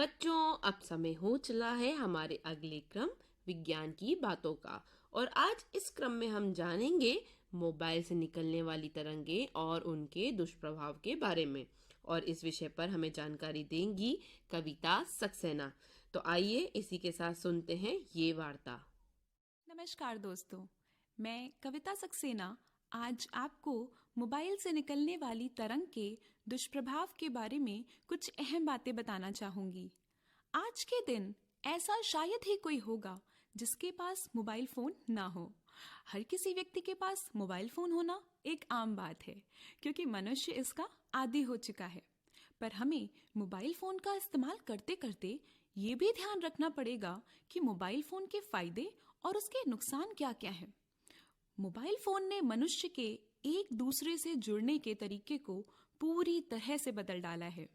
बच्चों, अब समय हो चला है हमारे अगले क्रम विज्ञान की बातों का। और आज इस क्रम में हम जानेंगे मोबाइल से निकलने वाली तरंगे और उनके दुष्प्रभाव के बारे में। और इस विषय पर हमें जानकारी देंगी कविता सक्सेना। तो आइए इसी के साथ सुनते हैं ये वार्ता। नमस्कार दोस्तों, मैं कविता सक्सेना आज आपको मोबाइल से निकलने वाली तरंग के दुष्प्रभाव के बारे में कुछ अहम बातें बताना चाहूंगी। आज के दिन ऐसा शायद ही कोई होगा जिसके पास मोबाइल फोन ना हो। हर किसी व्यक्ति के पास मोबाइल फोन होना एक आम बात है, क्योंकि मनुष्य इसका आदी हो चुका है। पर हमें मोबाइल फोन का इस्तेमाल करते करते ये भी ध्यान रखना पड़ेगा कि मोबाइल फोन के फायदे और उसके नुकसान क्या क्या है। मोबाइल फोन ने मनुष्य के एक दूसरे से जुड़ने के तरीके को पूरी तरह से बदल डाला है।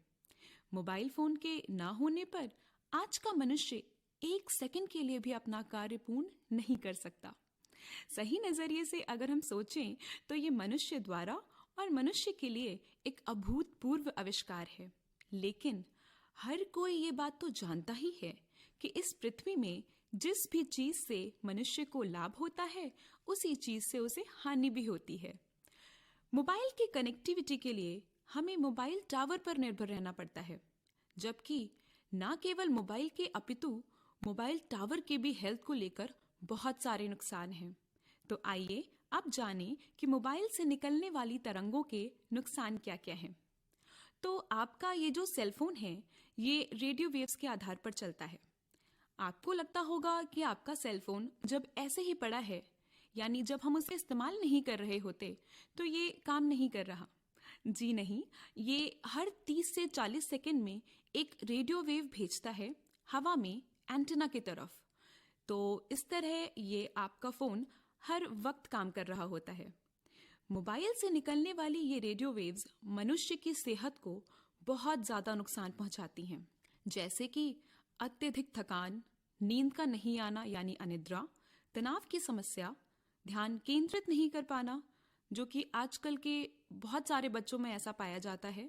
मोबाइल फोन के ना होने पर आज का मनुष्य एक सेकंड के लिए भी अपना कार्य पूर्ण नहीं कर सकता। सही नजरिए से अगर हम सोचें तो ये मनुष्य द्वारा और मनुष्य के लिए एक अभूतपूर्व आविष्कार है। लेकिन हर कोई ये बात तो जानता ही है कि इस पृथ्वी में जिस भी चीज से मनुष्य को लाभ होता है, उसी चीज से उसे हानि भी होती है। मोबाइल की कनेक्टिविटी के लिए हमें मोबाइल टावर पर निर्भर रहना पड़ता है, जबकि न केवल मोबाइल के अपितु मोबाइल टावर के भी हेल्थ को लेकर बहुत सारे नुकसान हैं। तो आइए अब जानें कि मोबाइल से निकलने वाली तरंगों के नुकसान क्या क्या हैं। तो आपका ये जो सेलफोन है, ये रेडियो वेव्स के आधार पर चलता है। आपको लगता होगा कि आपका सेलफोन जब ऐसे ही पड़ा है, यानी जब हम उसे इस्तेमाल नहीं कर रहे होते, तो ये काम नहीं कर रहा। जी नहीं, ये हर 30 से 40 सेकंड में एक रेडियो वेव भेजता है हवा में एंटेना की तरफ। तो इस तरह ये आपका फोन हर वक्त काम कर रहा होता है। मोबाइल से निकलने वाली ये रेडियो वेव्स मनुष्य की सेहत को बहुत ज्यादा नुकसान पहुंचाती हैं, जैसे कि अत्यधिक थकान, नींद का नहीं आना यानी अनिद्रा, तनाव की समस्या, ध्यान केंद्रित नहीं कर पाना, जो कि आजकल के बहुत सारे बच्चों में ऐसा पाया जाता है,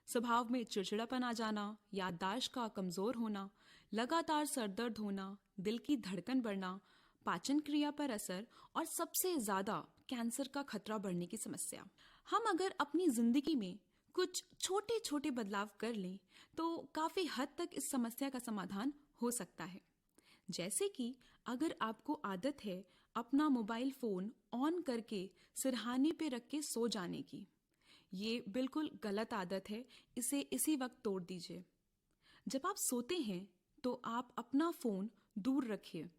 स्वभाव में चिड़चिड़ापन आ जाना, याददाश्त का कमजोर होना, लगातार सरदर्द होना, दिल की धड़कन बढ़ना, पाचन क्रिया पर असर और सबसे ज्यादा कैंसर का खतरा बढ़ने की समस्या। हम अगर अपनी जिंदगी में कुछ छोटे छोटे बदलाव कर लें तो काफी हद तक इस समस्या का समाधान हो सकता है। जैसे कि अगर आपको आदत है अपना मोबाइल फोन ऑन करके सिरहाने पे रख के सो जाने की, ये बिल्कुल गलत आदत है। इसे इसी वक्त तोड़ दीजिए। जब आप सोते हैं तो आप अपना फोन दूर रखिए।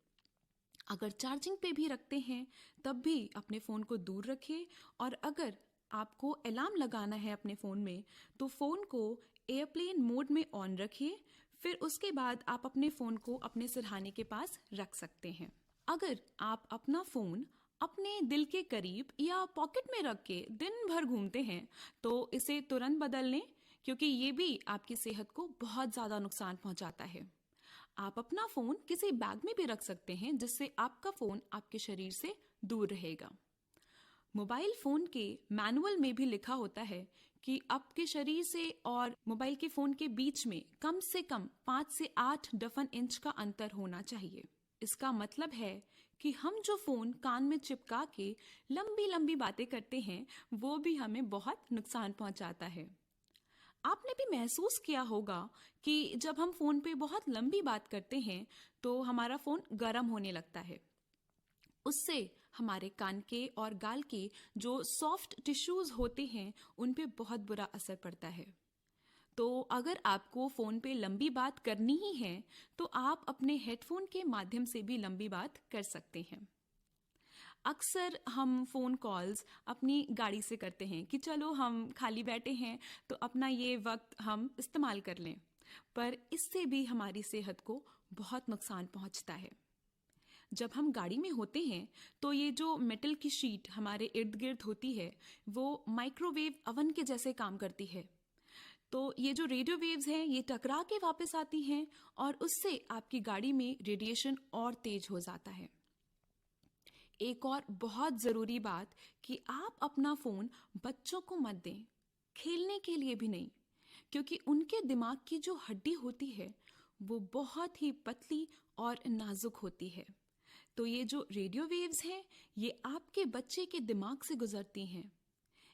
अगर चार्जिंग पे भी रखते हैं तब भी अपने फ़ोन को दूर रखिए। और अगर आपको अलार्म लगाना है अपने फ़ोन में तो फ़ोन को एयरप्लेन मोड में ऑन रखिए। फिर उसके बाद आप अपने फ़ोन को अपने सिरहाने के पास रख सकते हैं। अगर आप अपना फ़ोन अपने दिल के करीब या पॉकेट में रख के दिन भर घूमते हैं तो इसे तुरंत बदल लें, क्योंकि ये भी आपकी सेहत को बहुत ज़्यादा नुकसान पहुंचाता है। आप अपना फोन किसी बैग में भी रख सकते हैं, जिससे आपका फोन आपके शरीर से दूर रहेगा। मोबाइल फोन के मैनुअल में भी लिखा होता है कि आपके शरीर से और मोबाइल के फोन के बीच में कम से कम 5 से 8 दफन इंच का अंतर होना चाहिए। इसका मतलब है कि हम जो फोन कान में चिपका के लंबी लंबी बातें करते हैं, वो भी हमें बहुत नुकसान पहुंचाता है। आपने भी महसूस किया होगा कि जब हम फोन पे बहुत लंबी बात करते हैं तो हमारा फोन गर्म होने लगता है। उससे हमारे कान के और गाल के जो सॉफ्ट टिश्यूज होते हैं उन पे बहुत बुरा असर पड़ता है। तो अगर आपको फोन पे लंबी बात करनी ही है तो आप अपने हेडफोन के माध्यम से भी लंबी बात कर सकते हैं। अक्सर हम फ़ोन कॉल्स अपनी गाड़ी से करते हैं कि चलो हम खाली बैठे हैं तो अपना ये वक्त हम इस्तेमाल कर लें, पर इससे भी हमारी सेहत को बहुत नुकसान पहुंचता है। जब हम गाड़ी में होते हैं तो ये जो मेटल की शीट हमारे इर्द गिर्द होती है वो माइक्रोवेव अवन के जैसे काम करती है। तो ये जो रेडियो वेव्स हैं ये टकरा के वापस आती हैं और उससे आपकी गाड़ी में रेडिएशन और तेज हो जाता है। एक और बहुत ज़रूरी बात कि आप अपना फ़ोन बच्चों को मत दें, खेलने के लिए भी नहीं, क्योंकि उनके दिमाग की जो हड्डी होती है वो बहुत ही पतली और नाजुक होती है। तो ये जो रेडियो वेव्स हैं, ये आपके बच्चे के दिमाग से गुजरती हैं।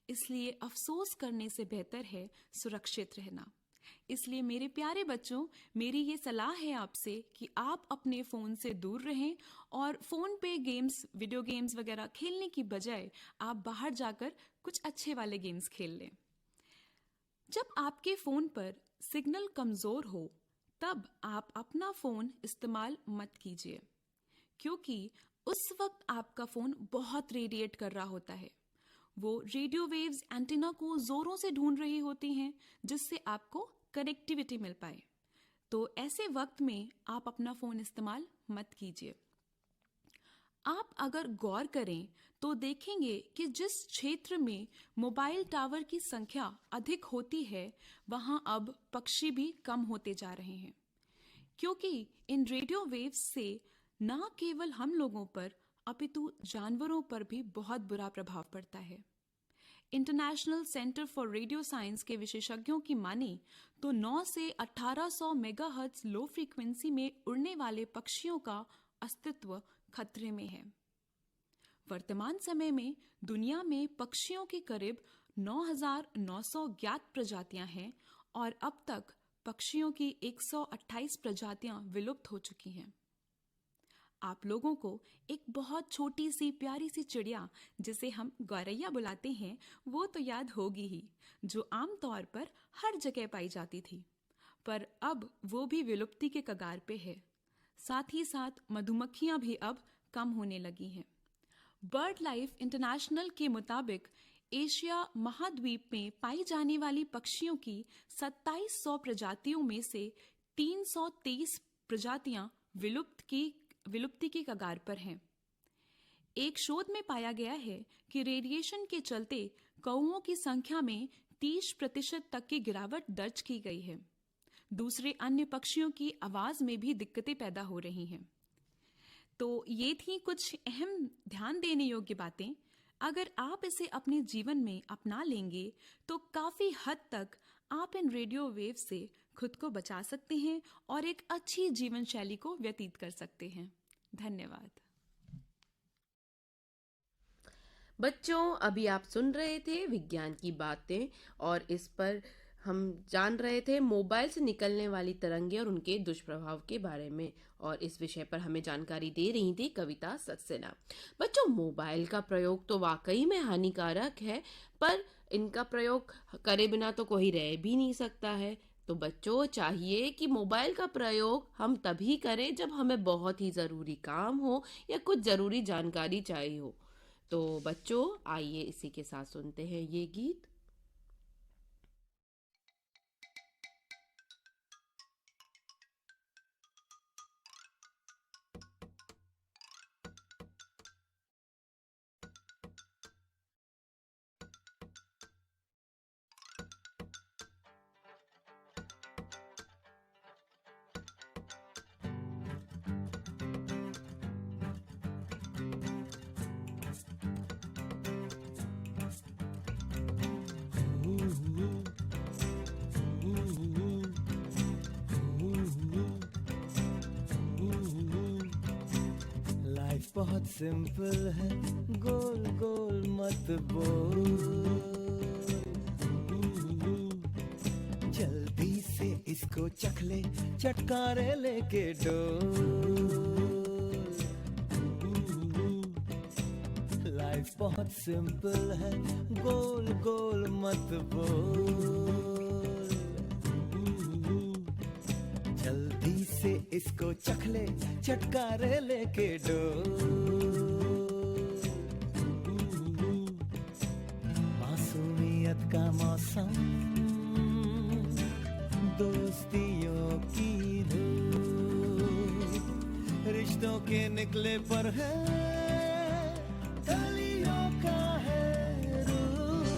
इसलिए अफसोस करने से बेहतर है सुरक्षित रहना। इसलिए मेरे प्यारे बच्चों, मेरी ये सलाह है आपसे कि आप अपने फ़ोन से दूर रहें और फ़ोन पे गेम्स, वीडियो गेम्स वगैरह खेलने की बजाय आप बाहर जाकर कुछ अच्छे वाले गेम्स खेल लें। जब आपके फ़ोन पर सिग्नल कमज़ोर हो, तब आप अपना फ़ोन इस्तेमाल मत कीजिए, क्योंकि उस वक्त आपका फ़ोन बहुत रेडिएट कर रहा होता है। वो रेडियो वेव्स एंटीना को ज़ोरों से ढूंढ रही होती हैं, जिससे आपको कनेक्टिविटी मिल पाए। तो ऐसे वक्त में आप अपना फ़ोन इस्तेमाल मत कीजिए। आप अगर गौर करें तो देखेंगे कि जिस क्षेत्र में मोबाइल टावर की संख्या अधिक होती है, वहां अब पक्षी भी कम होते जा रहे हैं, क्योंकि इन रेडियो वेव्स से न केवल हम लोगों पर अपितु जानवरों पर भी बहुत बुरा प्रभाव पड़ता है। International centre for radio science के विशेषज्ञों की माने तो 9 से 1800 मेगाहर्ट्ज लो फ्रीक्वेंसी में उड़ने वाले पक्षियों का अस्तित्व खतरे में है। वर्तमान समय में दुनिया में पक्षियों की करीब 9,900 ज्ञात प्रजातियां हैं और अब तक पक्षियों की 128 प्रजातियां विलुप्त हो चुकी हैं। आप लोगों को एक बहुत छोटी सी प्यारी सी चिड़िया, जिसे हम गौरैया बुलाते हैं, वो तो याद होगी ही, जो आमतौर पर हर जगह पाई जाती थी, पर अब वो भी विलुप्ति के कगार पे है। साथ ही साथ मधुमक्खियां भी अब कम होने लगी हैं। बर्ड लाइफ इंटरनेशनल के मुताबिक एशिया महाद्वीप में पाई जाने वाली पक्षियों की 2700 प्रजातियों में से 323 प्रजातियां विलुप्ति की कगार पर हैं। एक शोध में पाया गया है कि रेडिएशन के चलते कौओं की संख्या में 30% तक की गिरावट दर्ज की गई है। दूसरे अन्य पक्षियों की आवाज में भी दिक्कतें पैदा हो रही हैं। तो ये थी कुछ अहम ध्यान देने योग्य बातें। अगर आप इसे अपने जीवन में अपना लेंगे तो काफी हद तक आप इन रेडियो वेव से खुद को बचा सकते हैं और एक अच्छी जीवन शैली को व्यतीत कर सकते हैं। धन्यवाद। बच्चों, अभी आप सुन रहे थे विज्ञान की बातें और इस पर हम जान रहे थे मोबाइल से निकलने वाली तरंगे और उनके दुष्प्रभाव के बारे में, और इस विषय पर हमें जानकारी दे रही थी कविता सक्सेना। बच्चों, मोबाइल का प्रयोग तो वाकई में हानिकारक है, पर इनका प्रयोग करे बिना तो कोई रह भी नहीं सकता है। तो बच्चों, चाहिए कि मोबाइल का प्रयोग हम तभी करें जब हमें बहुत ही ज़रूरी काम हो या कुछ ज़रूरी जानकारी चाहिए हो। तो बच्चों, आइए इसी के साथ सुनते हैं ये गीत। बहुत सिंपल है, गोल गोल मत बोल, जल्दी से इसको चख ले, चटकारे लेके डोल। लाइफ बहुत सिंपल है, गोल गोल मत बोल, जल्दी से इसको चख ले, चटकारे लेके डोल। मासूमियत का मौसम, दोस्तियों की धूप, रिश्तों के निकले पर है, कलियों का है रूप।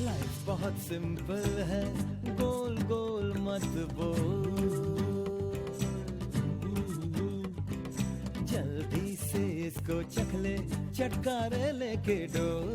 लाइफ बहुत सिंपल है, गोल गोल मत बोल, जल्दी से इसको चख ले, चटकारे लेके डोल।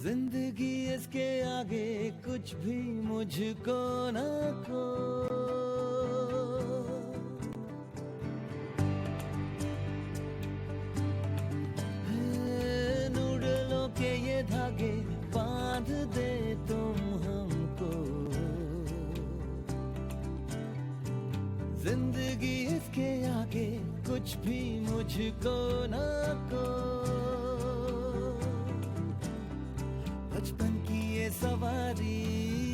जिंदगी इसके आगे कुछ भी मुझको ना को। नूडलों के ये धागे बांध दे तुम हमको। जिंदगी इसके आगे कुछ भी मुझको ना को। बचपन की ये सवारी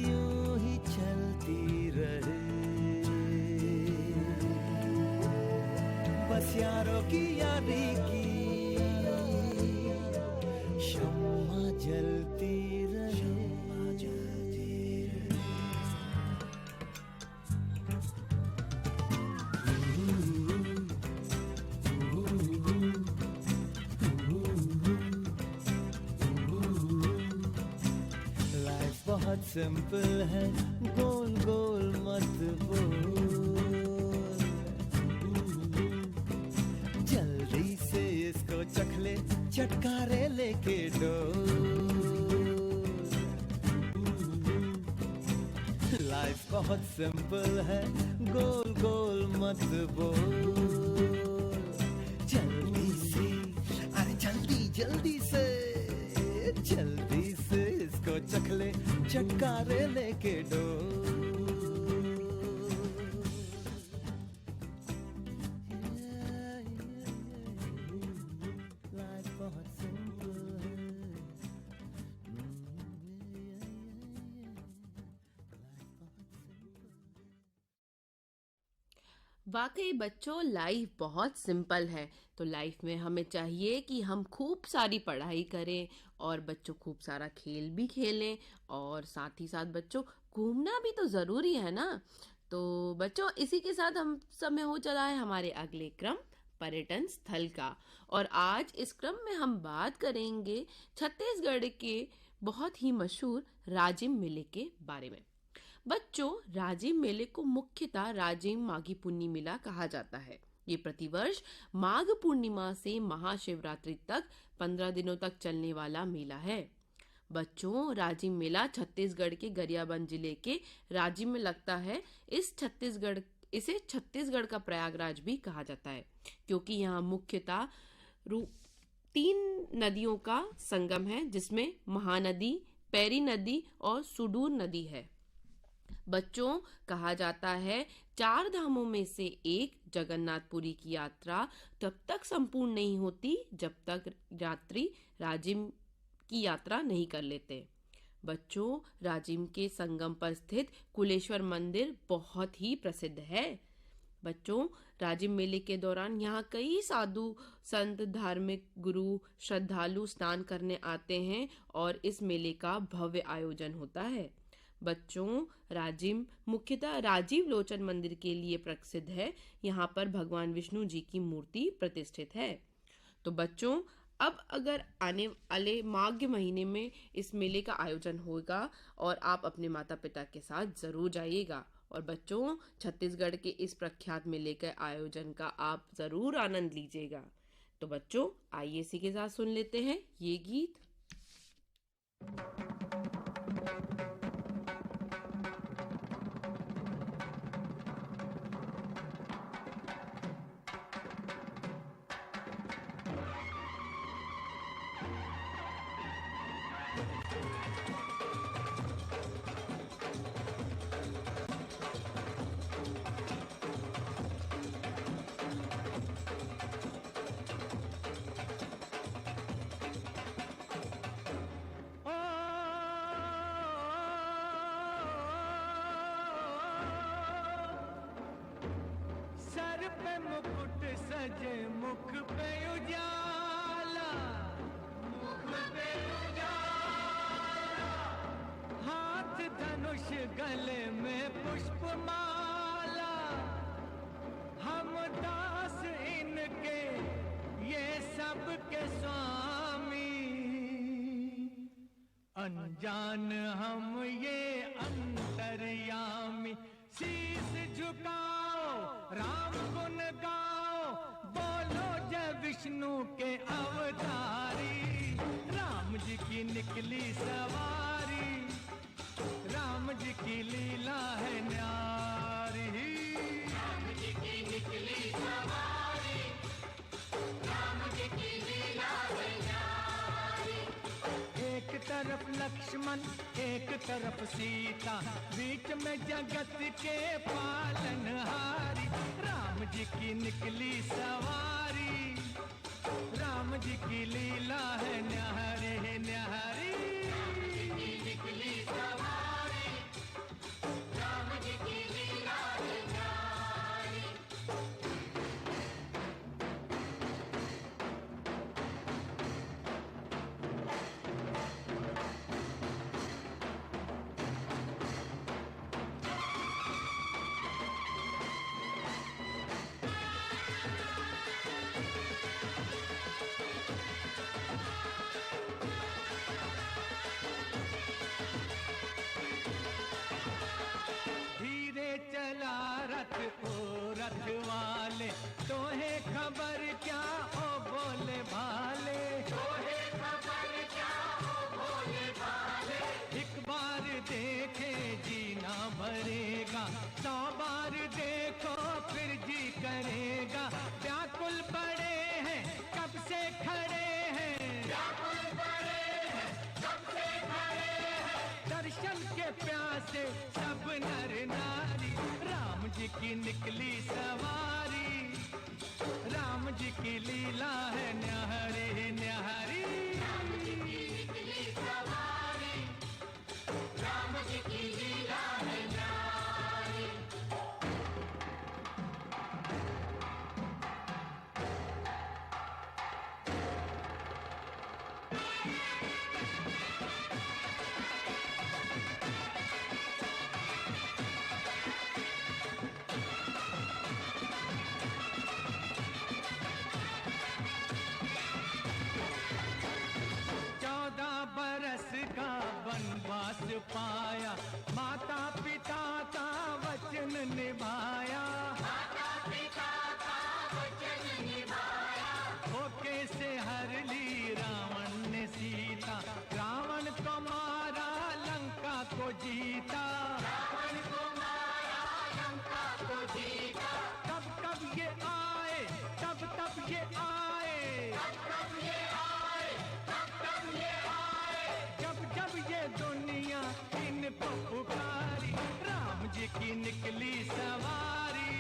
यूं ही चलती रहे। बस यारों की यारी की शम्मा जलती रहे। लाइफ बहुत सिंपल है, गोल गोल मत बोल। जल्दी से इसको चख ले, चटकारे लेके डोल। लाइफ बहुत सिंपल है, गोल गोल मत बोल। जल्दी से, अरे जल्दी जल्दी से, जल्दी से इसको चख ले, चटकारे लेके डोल। लाइफ बहुत सिंपल है। वाकई बच्चों, लाइफ बहुत सिंपल है। तो लाइफ में हमें चाहिए कि हम खूब सारी पढ़ाई करें और बच्चों खूब सारा खेल भी खेलें, और साथ ही साथ बच्चों घूमना भी तो ज़रूरी है ना। तो बच्चों, इसी के साथ हम समय हो चला है हमारे अगले क्रम पर्यटन स्थल का। और आज इस क्रम में हम बात करेंगे छत्तीसगढ़ के बहुत ही मशहूर राजिम मेले के बारे में। बच्चों, राजिम मेले को मुख्यतः राजिम माघी पुन्नी मेला कहा जाता है। ये प्रतिवर्ष माघ पूर्णिमा से महाशिवरात्रि तक 15 दिनों तक चलने वाला मेला है। बच्चों, राजिम मेला छत्तीसगढ़ के गरियाबंद जिले के राजिम में लगता है। इसे छत्तीसगढ़ का प्रयागराज भी कहा जाता है, क्योंकि यहाँ मुख्यतः 3 नदियों का संगम है, जिसमें महानदी, पैरी नदी और सुडूर नदी है। बच्चों, कहा जाता है 4 धामों में से एक जगन्नाथपुरी की यात्रा तब तक संपूर्ण नहीं होती जब तक यात्री राजिम की यात्रा नहीं कर लेते। बच्चों, राजिम के संगम पर स्थित कुलेश्वर मंदिर बहुत ही प्रसिद्ध है। बच्चों, राजिम मेले के दौरान यहाँ कई साधु संत, धार्मिक गुरु, श्रद्धालु स्नान करने आते हैं और इस मेले का भव्य आयोजन होता है। बच्चों, राजिम मुख्यतः राजीव लोचन मंदिर के लिए प्रसिद्ध है। यहाँ पर भगवान विष्णु जी की मूर्ति प्रतिष्ठित है। तो बच्चों, अब अगर आने वाले माघ महीने में इस मेले का आयोजन होगा और आप अपने माता पिता के साथ जरूर जाइएगा। और बच्चों, छत्तीसगढ़ के इस प्रख्यात मेले के आयोजन का आप जरूर आनंद लीजिएगा। तो बच्चों, आइए इसी के साथ सुन लेते हैं ये गीत। पे मुकुट सजे, मुख पे उजाला, मुख पे उजाला। हाथ धनुष, गले में पुष्पमाला। हम दास इनके, ये सब के स्वामी। अनजान हम ये अंतर्यामी। शीश झुकाओ, राम गुण गाओ, बोलो जय विष्णु के अवतारी। राम जी की निकली निकली सवारी, राम जी की लीला है न्यारी। राम जी की निकली सवारी, राम जी की लीला है न्यारी। एक तरफ लक्ष्मण एक तरफ सीता, बीच में जगत के पालनहारी। राम जी की निकली सवारी, राम जी की लीला है न्यारी न्यारी। राम जी की निकली सवारी, राम जी की लीला है न्यारी। धीरे चला रथ ओ रथ वाले, तोहे खबर क्या ओ बोले भाले। तोहे खबर क्या ओ बोले भाले। एक बार देखे जीना भरेगा, 100 बार देखो फिर जी करेगा। व्याकुल पड़े हैं कब से खड़े हैं, व्याकुल पड़े हैं कब से खड़े हैं। दर्शन के प्यासे सब नर नारी, राम जी की निकली सवारी, राम जी की लीला है न्यारी न्यारी। राम जी की निकली सवारी, राम जी की लीला है न्यारी। वनवास पाया, माता पिता का वचन निभाया। माता पिता का वचन निभाया। धोखे से हर ली रावण ने सीता, रावण को मारा लंका को जीता। रावण को मारा लंका को जीता। कब कब ये आए, तब तब ये आए, तब तब ये आए, तब तब ये आए। जब जब ये दुनिया इनको पुकारी, राम जी की निकली सवारी,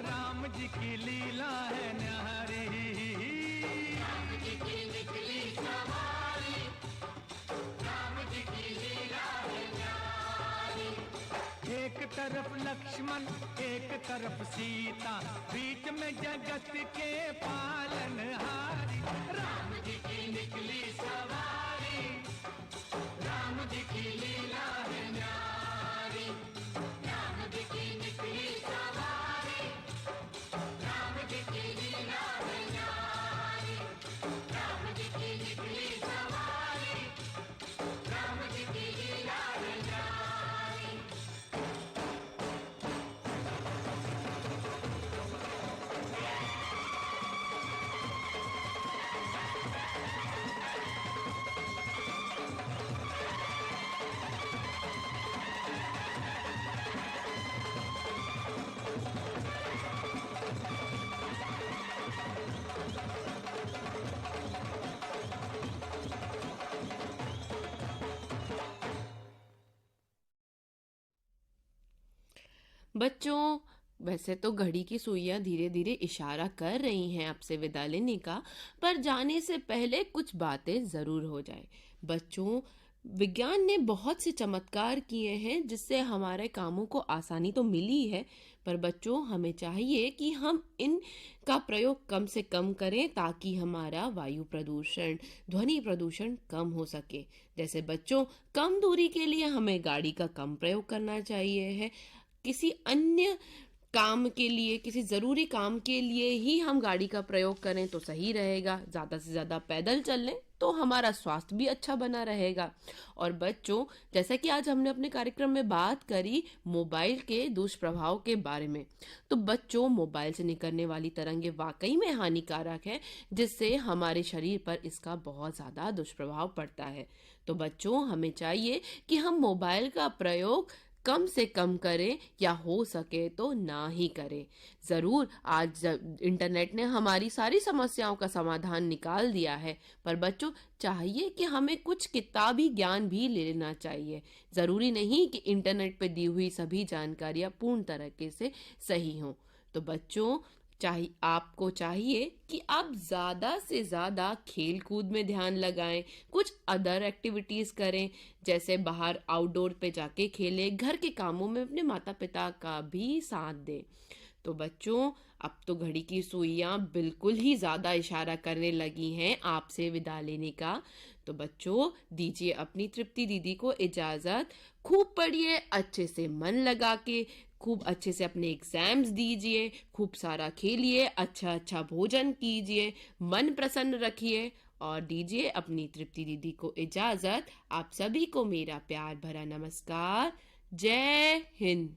राम जी की लीला है न्यारी। राम जी की निकली सवारी, राम जी की लीला है न्यारी। एक तरफ लक्ष्मण एक तरफ सीता, बीच में जगत के पालनहारी। राम जी की निकली सवारी, राम जी की लीला है न्यारी। राम जी की निकली सवारी, राम जी की लीला है न्यारी। राम जी की निकली सवारी, राम जी की लीला है न्यारी। बच्चों, वैसे तो घड़ी की सुइयां धीरे धीरे इशारा कर रही हैं आपसे विदा लेने का, पर जाने से पहले कुछ बातें जरूर हो जाए। बच्चों, विज्ञान ने बहुत से चमत्कार किए हैं जिससे हमारे कामों को आसानी तो मिली है, पर बच्चों हमें चाहिए कि हम इनका प्रयोग कम से कम करें ताकि हमारा वायु प्रदूषण, ध्वनि प्रदूषण कम हो सके। जैसे बच्चों, कम दूरी के लिए हमें गाड़ी का कम प्रयोग करना चाहिए है, किसी अन्य काम के लिए, किसी ज़रूरी काम के लिए ही हम गाड़ी का प्रयोग करें तो सही रहेगा। ज़्यादा से ज़्यादा पैदल चल लें तो हमारा स्वास्थ्य भी अच्छा बना रहेगा। और बच्चों, जैसा कि आज हमने अपने कार्यक्रम में बात करी मोबाइल के दुष्प्रभाव के बारे में, तो बच्चों, मोबाइल से निकलने वाली तरंगें वाकई में हानिकारक है, जिससे हमारे शरीर पर इसका बहुत ज़्यादा दुष्प्रभाव पड़ता है। तो बच्चों, हमें चाहिए कि हम मोबाइल का प्रयोग कम से कम करें या हो सके तो ना ही करें। ज़रूर आज इंटरनेट ने हमारी सारी समस्याओं का समाधान निकाल दिया है, पर बच्चों, चाहिए कि हमें कुछ किताबी ज्ञान भी ले लेना चाहिए। ज़रूरी नहीं कि इंटरनेट पे दी हुई सभी जानकारियाँ पूर्ण तरीके से सही हों। तो बच्चों, आपको चाहिए कि आप ज़्यादा से ज़्यादा खेल कूद में ध्यान लगाएं, कुछ अदर एक्टिविटीज़ करें, जैसे बाहर आउटडोर पे जाके खेलें, घर के कामों में अपने माता पिता का भी साथ दें। तो बच्चों, अब तो घड़ी की सुइयां बिल्कुल ही ज़्यादा इशारा करने लगी हैं आपसे विदा लेने का। तो बच्चों, दीजिए अपनी तृप्ति दीदी को इजाज़त। खूब पढ़िए, अच्छे से मन लगा के, खूब अच्छे से अपने एग्जाम्स दीजिए, खूब सारा खेलिए, अच्छा अच्छा भोजन कीजिए, मन प्रसन्न रखिए और दीजिए अपनी तृप्ति दीदी को इजाज़त। आप सभी को मेरा प्यार भरा नमस्कार। जय हिंद।